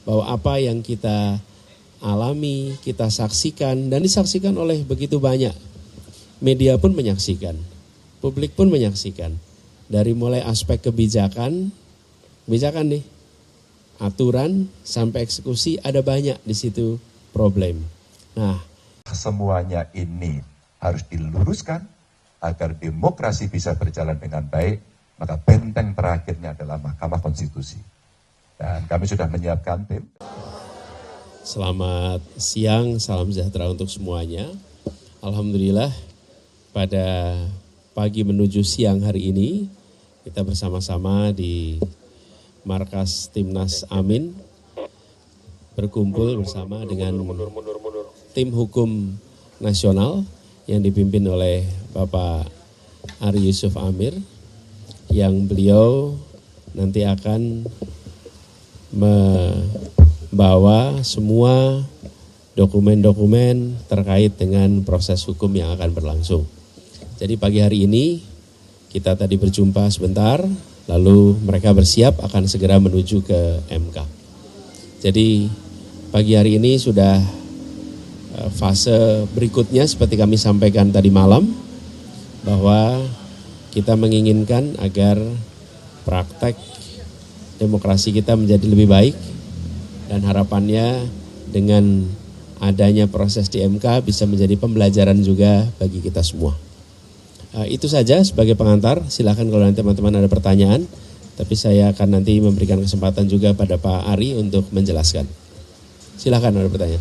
bahwa apa yang kita alami, kita saksikan, dan disaksikan oleh begitu banyak. Media pun menyaksikan, publik pun menyaksikan. Dari mulai aspek kebijakan nih, aturan sampai eksekusi ada banyak di situ problem. Nah, semuanya ini harus diluruskan agar demokrasi bisa berjalan dengan baik, maka benteng terakhirnya adalah Mahkamah Konstitusi. Dan kami sudah menyiapkan tim. Selamat siang, salam sejahtera untuk semuanya. Alhamdulillah pada pagi menuju siang hari ini kita bersama-sama di Markas Timnas Amin berkumpul bersama dengan tim hukum nasional yang dipimpin oleh Bapak Ari Yusuf Amir, yang beliau nanti akan membawa semua dokumen-dokumen terkait dengan proses hukum yang akan berlangsung. Jadi pagi hari ini kita tadi berjumpa sebentar, lalu mereka bersiap akan segera menuju ke MK. Jadi pagi hari ini sudah fase berikutnya seperti kami sampaikan tadi malam, bahwa kita menginginkan agar praktek demokrasi kita menjadi lebih baik, dan harapannya dengan adanya proses di MK bisa menjadi pembelajaran juga bagi kita semua. Itu saja sebagai pengantar, silakan kalau nanti teman-teman ada pertanyaan, tapi saya akan nanti memberikan kesempatan juga pada Pak Ari untuk menjelaskan. Silakan ada pertanyaan.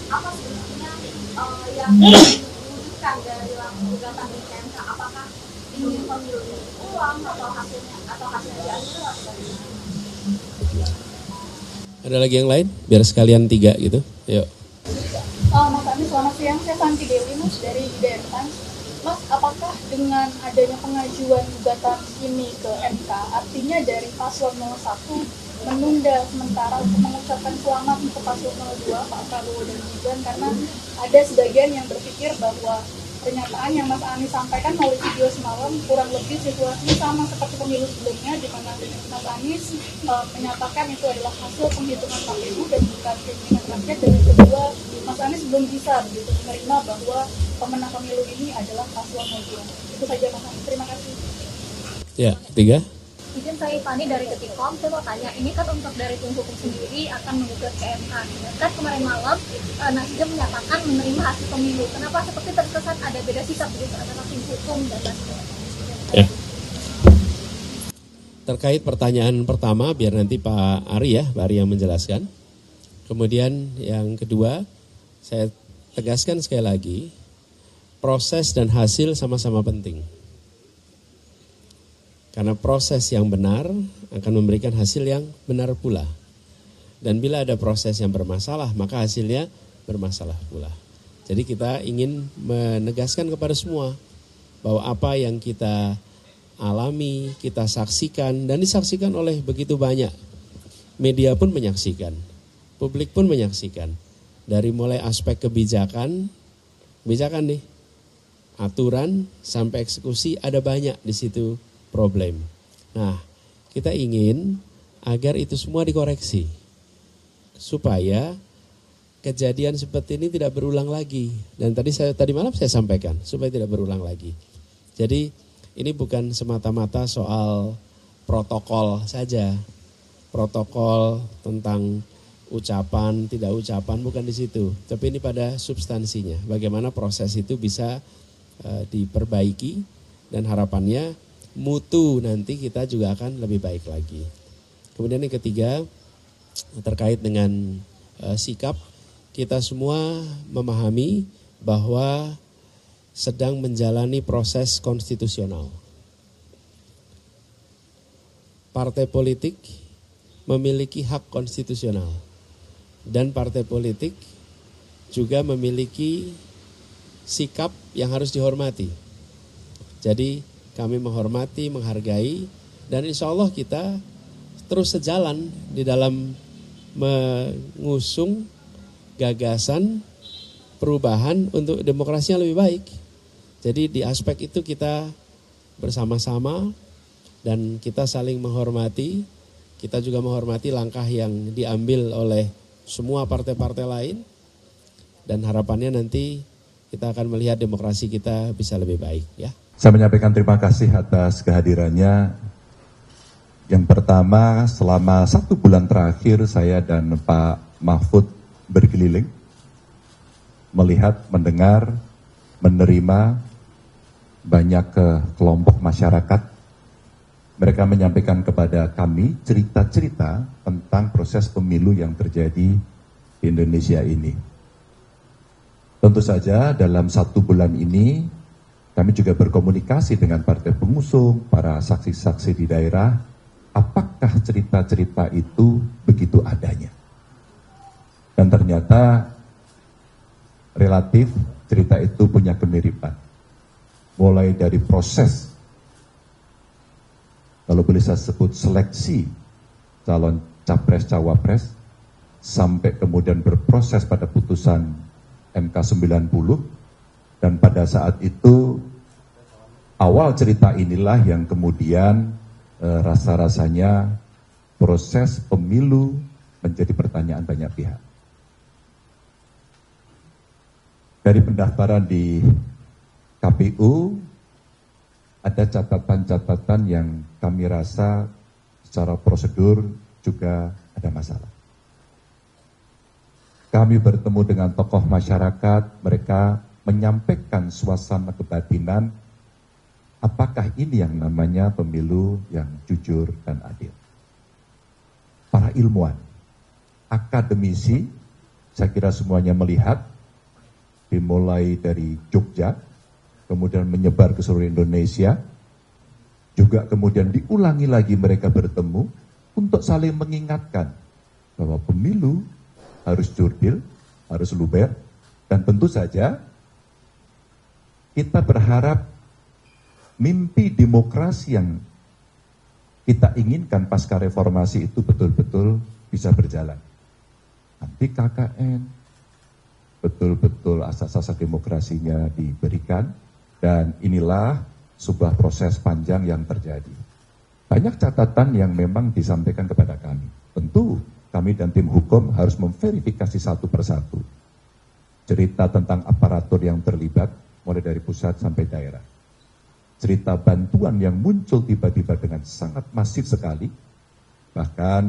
Apa sebenarnya yang diwujudkan dari gugatan di MK? Apakah ingin pemilu ulang atau hasilnya diambil atau bagaimana? Ada lagi yang lain? Biar sekalian 3 gitu. Yuk. Mas Anies, selamat siang. Saya Santi Dewi Mas dari IDN Times. Mas, apakah dengan adanya pengajuan gugatan ini ke MK, artinya dari paslon 01 menunda sementara untuk mengucapkan selamat untuk paslon 02, Pak Prabowo dan Gibran, karena ada sebagian yang berpikir bahwa pernyataan yang Mas Anies sampaikan melalui video semalam kurang lebih situasinya sama seperti pemilu sebelumnya, di mana Mas Anies menyatakan itu adalah hasil penghitungan KPU dan bukan keinginan rakyat, dan yang kedua Mas Anies belum bisa begitu menerima bahwa pemenang pemilu ini adalah paslon 02. Itu saja Mas Anies, terima kasih. Ya, 3. Izin saya Ipani dari Detikom, saya mau tanya, ini kan untuk dari tim hukum sendiri akan menggugat ke MK. Kan kemarin malam Nasdem menyatakan menerima hasil pemilu. Kenapa seperti terkesan ada beda sikap begitu antara tim hukum dan Nasdem? Ya. Terkait pertanyaan pertama, biar nanti Pak Ari yang menjelaskan. Kemudian yang kedua, saya tegaskan sekali lagi, proses dan hasil sama-sama penting. Karena proses yang benar akan memberikan hasil yang benar pula. Dan bila ada proses yang bermasalah, maka hasilnya bermasalah pula. Jadi kita ingin menegaskan kepada semua bahwa apa yang kita alami, kita saksikan, dan disaksikan oleh begitu banyak. Media pun menyaksikan, publik pun menyaksikan. Dari mulai aspek kebijakan nih, aturan sampai eksekusi ada banyak di situ problem. Nah, kita ingin agar itu semua dikoreksi supaya kejadian seperti ini tidak berulang lagi. Dan tadi malam saya sampaikan supaya tidak berulang lagi. Jadi ini bukan semata-mata soal protokol saja. Protokol tentang ucapan, tidak ucapan, bukan di situ. Tapi ini pada substansinya. Bagaimana proses itu bisa diperbaiki, dan harapannya mutu nanti kita juga akan lebih baik lagi. Kemudian yang ketiga, terkait dengan sikap, kita semua memahami bahwa sedang menjalani proses konstitusional. Partai politik memiliki hak konstitusional, dan partai politik juga memiliki sikap yang harus dihormati. Jadi kami menghormati, menghargai, dan insya Allah kita terus sejalan di dalam mengusung gagasan perubahan untuk demokrasi yang lebih baik. Jadi di aspek itu kita bersama-sama dan kita saling menghormati. Kita juga menghormati langkah yang diambil oleh semua partai-partai lain. Dan harapannya nanti kita akan melihat demokrasi kita bisa lebih baik, ya. Saya menyampaikan terima kasih atas kehadirannya. Yang pertama, selama 1 bulan terakhir saya dan Pak Mahfud berkeliling, melihat, mendengar, menerima banyak kelompok masyarakat. Mereka menyampaikan kepada kami cerita-cerita tentang proses pemilu yang terjadi di Indonesia ini. Tentu saja dalam 1 bulan ini kami juga berkomunikasi dengan partai pengusung, para saksi-saksi di daerah, apakah cerita-cerita itu begitu adanya. Dan ternyata relatif cerita itu punya kemiripan. Mulai dari proses, kalau boleh saya sebut seleksi calon capres-cawapres, sampai kemudian berproses pada putusan MK 90, dan pada saat itu awal cerita inilah yang kemudian rasa-rasanya proses pemilu menjadi pertanyaan banyak pihak. Dari pendaftaran di KPU, ada catatan-catatan yang kami rasa secara prosedur juga ada masalah. Kami bertemu dengan tokoh masyarakat, mereka menyampaikan suasana kebatinan, apakah ini yang namanya pemilu yang jujur dan adil. Para ilmuwan, akademisi, saya kira semuanya melihat, dimulai dari Jogja, kemudian menyebar ke seluruh Indonesia, juga kemudian diulangi lagi mereka bertemu untuk saling mengingatkan bahwa pemilu harus jurdil, harus luber, dan tentu saja kita berharap mimpi demokrasi yang kita inginkan pasca reformasi itu betul-betul bisa berjalan. Anti KKN, betul-betul asas-asas demokrasinya diberikan, dan inilah sebuah proses panjang yang terjadi. Banyak catatan yang memang disampaikan kepada kami. Tentu kami dan tim hukum harus memverifikasi satu persatu cerita tentang aparatur yang terlibat, mulai dari pusat sampai daerah. Cerita bantuan yang muncul tiba-tiba dengan sangat masif sekali. Bahkan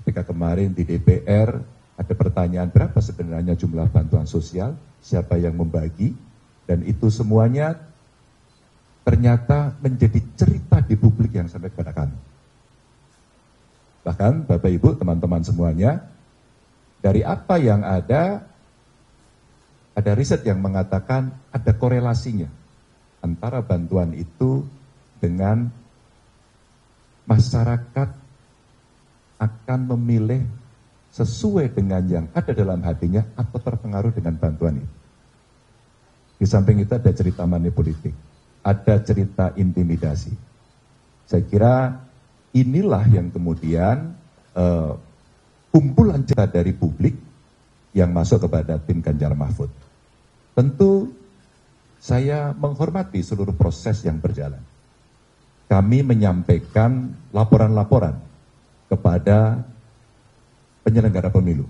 ketika kemarin di DPR ada pertanyaan berapa sebenarnya jumlah bantuan sosial, siapa yang membagi, dan itu semuanya ternyata menjadi cerita di publik yang sampai kepada kami. Bahkan Bapak Ibu, teman-teman semuanya, dari apa yang ada riset yang mengatakan ada korelasinya antara bantuan itu dengan masyarakat akan memilih sesuai dengan yang ada dalam hatinya atau terpengaruh dengan bantuan itu. Di samping itu ada cerita manipolitik, ada cerita intimidasi. Saya kira inilah yang kemudian kumpulan cerita dari publik yang masuk kepada tim Ganjar Mahfud. Tentu saya menghormati seluruh proses yang berjalan. Kami menyampaikan laporan-laporan kepada penyelenggara pemilu.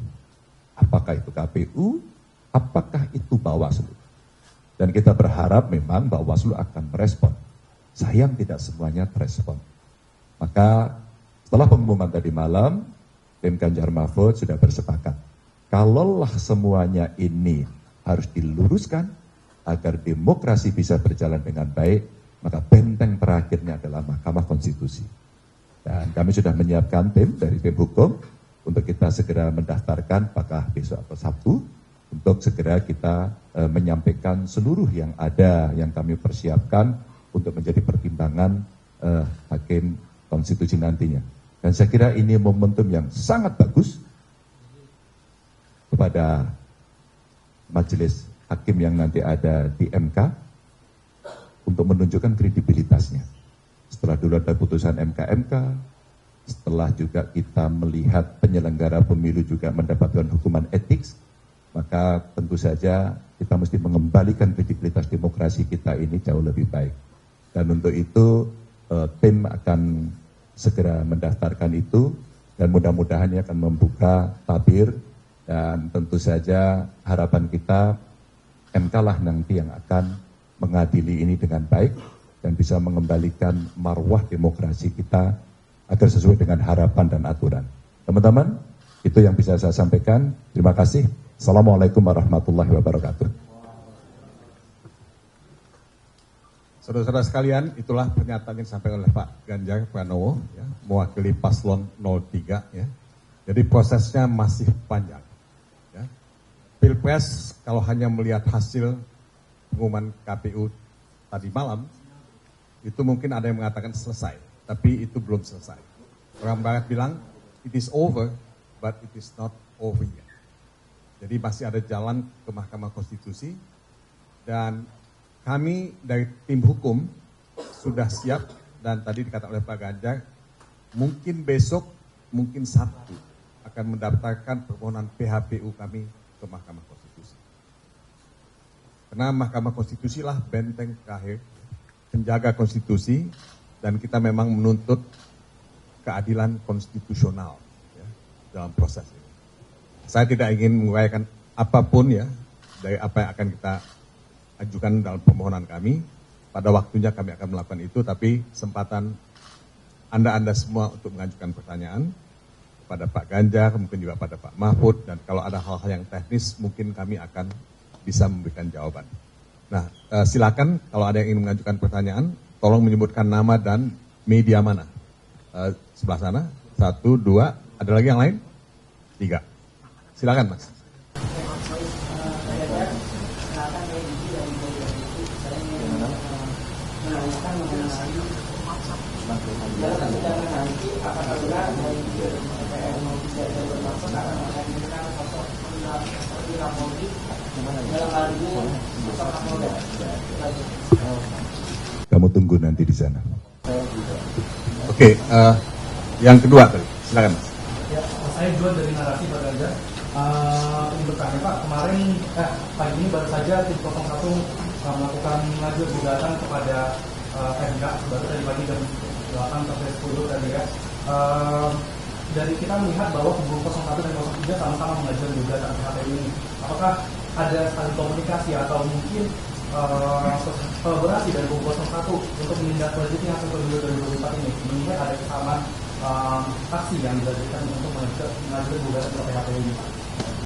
Apakah itu KPU, apakah itu Bawaslu. Dan kita berharap memang Bawaslu akan merespon. Sayang tidak semuanya terespon. Maka setelah pengumuman tadi malam, tim Ganjar Mahfud sudah bersepakat. Kalaulah semuanya ini harus diluruskan agar demokrasi bisa berjalan dengan baik, maka benteng terakhirnya adalah Mahkamah Konstitusi. Dan kami sudah menyiapkan tim dari tim hukum untuk kita segera mendaftarkan apakah besok atau Sabtu, untuk segera kita menyampaikan seluruh yang ada yang kami persiapkan untuk menjadi pertimbangan hakim konstitusi nantinya. Dan saya kira ini momentum yang sangat bagus kepada majelis hakim yang nanti ada di MK untuk menunjukkan kredibilitasnya. Setelah dulu ada putusan MK-MK, setelah juga kita melihat penyelenggara pemilu juga mendapatkan hukuman etik, maka tentu saja kita mesti mengembalikan kredibilitas demokrasi kita ini jauh lebih baik. Dan untuk itu tim akan segera mendaftarkan itu dan mudah-mudahan akan membuka tabir dan tentu saja harapan kita MK lah nanti yang akan mengadili ini dengan baik dan bisa mengembalikan marwah demokrasi kita agar sesuai dengan harapan dan aturan. Teman-teman, itu yang bisa saya sampaikan. Terima kasih. Assalamualaikum warahmatullahi wabarakatuh. Saudara-saudara sekalian, itulah pernyataan yang disampaikan oleh Pak Ganjar Pranowo, ya, mewakili paslon 03. Ya. Jadi prosesnya masih panjang. Ya. Pilpres kalau hanya melihat hasil pengumuman KPU tadi malam, itu mungkin ada yang mengatakan selesai, tapi itu belum selesai. Orang Barat bilang, it is over, but it is not over yet. Jadi masih ada jalan ke Mahkamah Konstitusi, dan kami dari tim hukum sudah siap, dan tadi dikatakan oleh Pak Ganjar, mungkin besok, mungkin Sabtu akan mendaftarkan permohonan PHPU kami ke Mahkamah Konstitusi. Karena Mahkamah Konstitusi lah benteng terakhir, penjaga konstitusi, dan kita memang menuntut keadilan konstitusional ya, dalam proses ini. Saya tidak ingin menguraikan apapun ya dari apa yang akan kita ajukan dalam permohonan kami. Pada waktunya kami akan melakukan itu, tapi kesempatan Anda semua untuk mengajukan pertanyaan kepada Pak Ganjar, mungkin juga pada Pak Mahfud, dan kalau ada hal-hal yang teknis mungkin kami akan bisa memberikan jawaban. Nah, silakan kalau ada yang ingin mengajukan pertanyaan, tolong menyebutkan nama dan media mana. Sebelah sana, 1, 2, ada lagi yang lain? 3. Silakan Mas. Kamu tunggu nanti di sana. Oke, yang kedua tadi, silakan Mas. Ya, saya Juan dari Narasi Pak Ganjar. Ini bertanya Pak, kemarin pagi ini baru saja tim 01 melakukan lanjut gugatan kepada MK, baru tadi pagi jam 8 sampai 10 tadi ya. Dari kita melihat bahwa kubu 01 dan 03 sama-sama mengajukan gugatan PHPU ini. Apakah ada saling komunikasi atau mungkin kolaborasi dari kubu 01 untuk menindaklanjuti hasil pemilu 2024 ini? Mengingat ada kesamaan aksi yang dilakukan untuk mengajukan gugatan ke PHPU ini.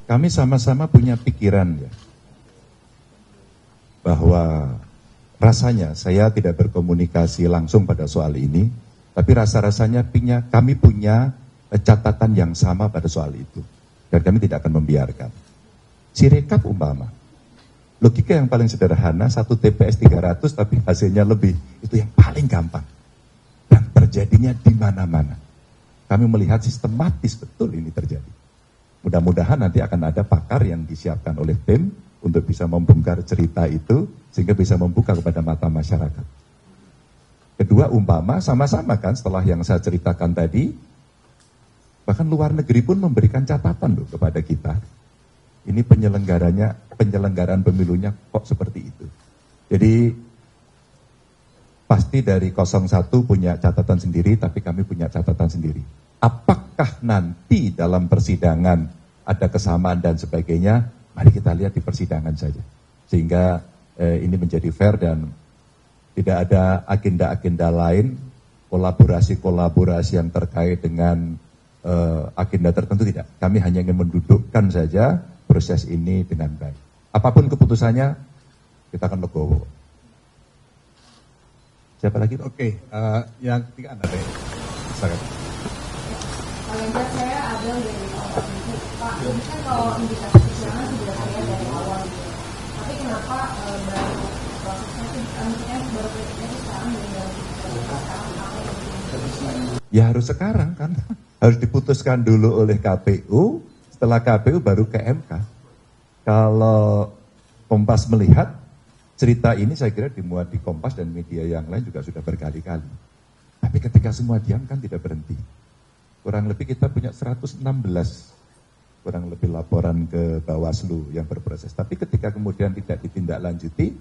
Kami sama-sama punya pikiran ya, bahwa rasanya saya tidak berkomunikasi langsung pada soal ini, tapi rasa-rasanya kami punya catatan yang sama pada soal itu. Dan kami tidak akan membiarkan. Sirekap umpama, logika yang paling sederhana, 1 TPS 300 tapi hasilnya lebih, itu yang paling gampang. Dan terjadinya di mana-mana. Kami melihat sistematis betul ini terjadi. Mudah-mudahan nanti akan ada pakar yang disiapkan oleh tim untuk bisa membongkar cerita itu, sehingga bisa membuka kepada mata masyarakat. Kedua, umpama sama-sama kan setelah yang saya ceritakan tadi, bahkan luar negeri pun memberikan catatan loh kepada kita. Ini penyelenggaraan pemilunya kok seperti itu. Jadi pasti dari 01 punya catatan sendiri, tapi kami punya catatan sendiri. Apakah nanti dalam persidangan ada kesamaan dan sebagainya? Mari kita lihat di persidangan saja. Sehingga ini menjadi fair dan tidak ada agenda-agenda lain, kolaborasi-kolaborasi yang terkait dengan agenda tertentu tidak. Kami hanya ingin mendudukkan saja proses ini dengan baik. Apapun keputusannya, kita akan legowo. Siapa lagi? Oke, yang ketiga Anda deh. Silakan. Pak Ganjar, saya ada dari Pak, ini kan kalau indikasi kecurangan sudah terlihat dari awal gitu. Tapi kenapa baru prosesnya itu baru terjadi sekarang dan sekarang apa yang Ya harus sekarang kan. Harus diputuskan dulu oleh KPU, setelah KPU baru ke MK. Kalau Kompas melihat, cerita ini saya kira dimuat di Kompas dan media yang lain juga sudah berkali-kali. Tapi ketika semua diam kan tidak berhenti. Kurang lebih kita punya 116 kurang lebih laporan ke Bawaslu yang berproses. Tapi ketika kemudian tidak ditindaklanjuti,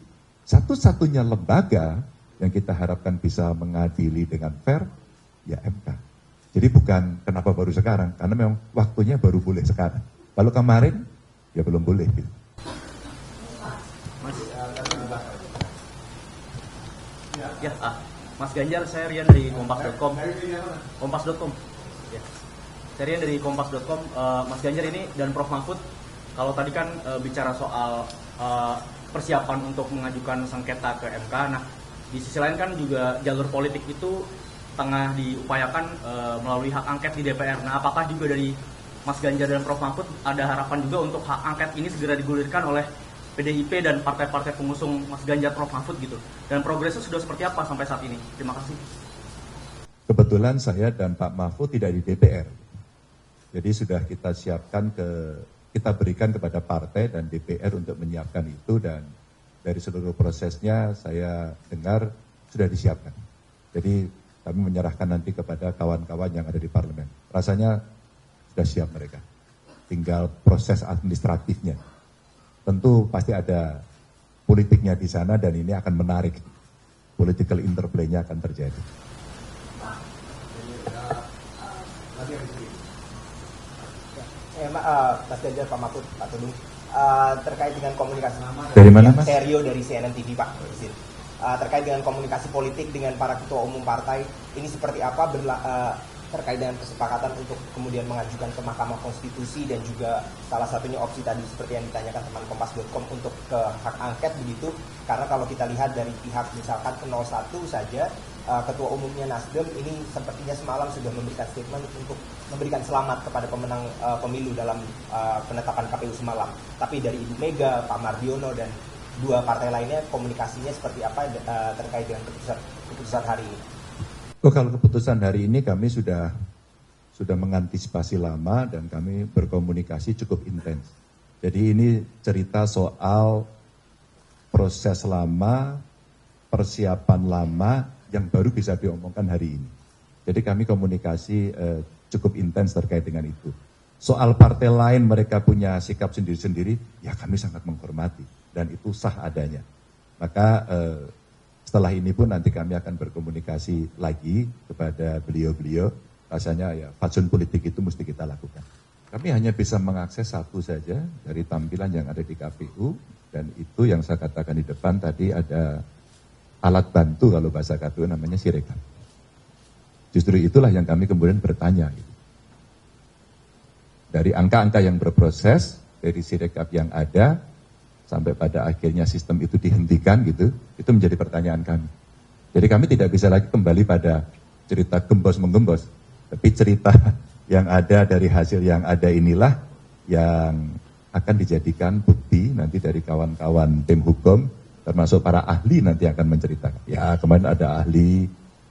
satu-satunya lembaga yang kita harapkan bisa mengadili dengan fair, ya MK. Jadi bukan kenapa baru sekarang, karena memang waktunya baru boleh sekarang. Kalau kemarin, ya belum boleh. Gitu. Mas Ganjar, saya Rian dari Kompas.com. Kompas.com. Ya. Saya Rian dari Kompas.com. Mas Ganjar ini dan Prof Mahfud, kalau tadi kan bicara soal persiapan untuk mengajukan sengketa ke MK. Nah, di sisi lain kan juga jalur politik itu tengah diupayakan melalui hak angket di DPR. Nah, apakah juga dari Mas Ganjar dan Prof Mahfud ada harapan juga untuk hak angket ini segera digulirkan oleh PDIP dan partai-partai pengusung Mas Ganjar, Prof Mahfud gitu? Dan progresnya sudah seperti apa sampai saat ini? Terima kasih. Kebetulan saya dan Pak Mahfud tidak di DPR. Jadi sudah kita siapkan kita berikan kepada partai dan DPR untuk menyiapkan itu, dan dari seluruh prosesnya saya dengar sudah disiapkan. Jadi kami menyerahkan nanti kepada kawan-kawan yang ada di parlemen. Rasanya sudah siap mereka. Tinggal proses administratifnya. Tentu pasti ada politiknya di sana dan ini akan menarik. Political interplay-nya akan terjadi. Mas Ganjar, Pak Mahfud, Pak Todung, terkait dengan komunikasi. Dari mana, Mas? Serio dari CNN TV, Pak. Terkait dengan komunikasi politik dengan para ketua umum partai, ini seperti apa terkait dengan kesepakatan untuk kemudian mengajukan ke Mahkamah Konstitusi dan juga salah satunya opsi tadi seperti yang ditanyakan teman Kompas.com untuk ke hak angket begitu, karena kalau kita lihat dari pihak misalkan ke 01 saja, Ketua Umumnya Nasdem ini sepertinya semalam sudah memberikan statement untuk memberikan selamat kepada pemenang pemilu dalam penetapan KPU semalam. Tapi dari Ibu Mega, Pak Mardiono dan dua partai lainnya komunikasinya seperti apa terkait dengan keputusan hari ini? Kalau keputusan hari ini kami sudah mengantisipasi lama dan kami berkomunikasi cukup intens. Jadi ini cerita soal proses lama, persiapan lama yang baru bisa diomongkan hari ini. Jadi kami komunikasi cukup intens terkait dengan itu. Soal partai lain mereka punya sikap sendiri-sendiri, ya kami sangat menghormati dan itu sah adanya. Maka setelah ini pun nanti kami akan berkomunikasi lagi kepada beliau-beliau. Rasanya ya fatsun politik itu mesti kita lakukan. Kami hanya bisa mengakses satu saja dari tampilan yang ada di KPU, dan itu yang saya katakan di depan tadi ada alat bantu kalau bahasa KPU namanya Sirekap. Justru itulah yang kami kemudian bertanya. Gitu. Dari angka-angka yang berproses, dari Sirekap yang ada, sampai pada akhirnya sistem itu dihentikan gitu, itu menjadi pertanyaan kami. Jadi kami tidak bisa lagi kembali pada cerita gembos-menggembos, tapi cerita yang ada dari hasil yang ada inilah yang akan dijadikan bukti nanti dari kawan-kawan tim hukum, termasuk para ahli nanti akan menceritakan. Ya kemarin ada ahli,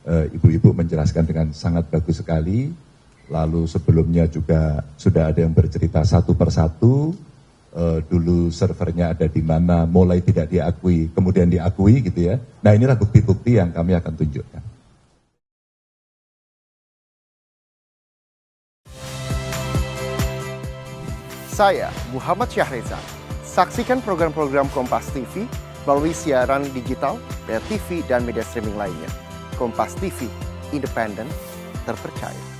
ibu-ibu menjelaskan dengan sangat bagus sekali, lalu sebelumnya juga sudah ada yang bercerita satu persatu, dulu servernya ada di mana, mulai tidak diakui, kemudian diakui gitu ya. Nah inilah bukti-bukti yang kami akan tunjukkan. Saya Muhammad Syahreza. Saksikan program-program Kompas TV melalui siaran digital, pay TV, dan media streaming lainnya. Kompas TV, independen, terpercaya.